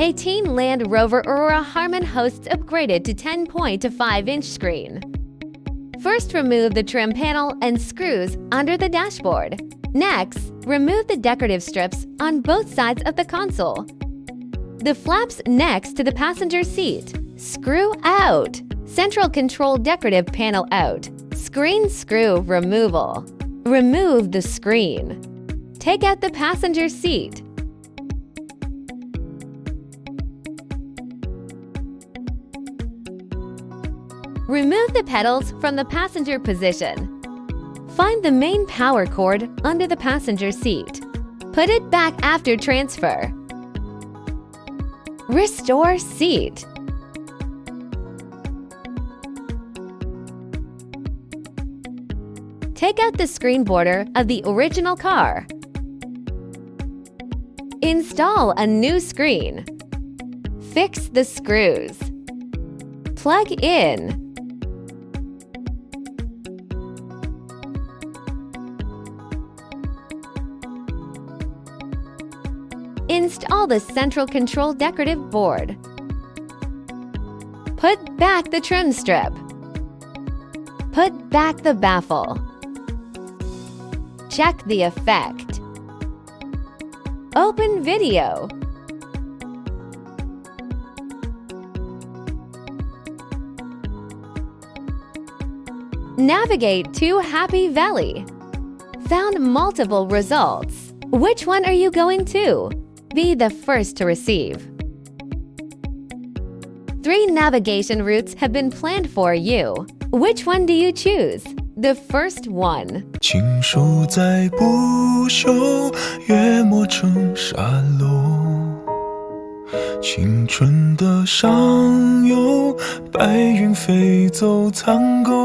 A teen Land Rover Evoque Harman hosts upgraded to 10.5-inch screen. First, remove the trim panel and screws under the dashboard. Next, remove the decorative strips on both sides of the console. The flaps next to the passenger seat. Screw out. Central control decorative panel out. Screen screw removal. Remove the screen. Take out the passenger seat. Remove the pedals from the passenger position. Find the main power cord under the passenger seat. Put it back after transfer. Restore seat. Take out the screen border of the original car. Install a new screen. Fix the screws. Plug in. Install the central control decorative board. Put back the trim strip. Put back the baffle. Check the effect. Open video. Navigate to Happy Valley. Found multiple results. Which one are you going to? Be the first to receive. 3 navigation routes have been planned for you. Which one do you choose? The first one. 情手在不朽，月磨成沙漏。青春的上游，白云飞走，苍狗。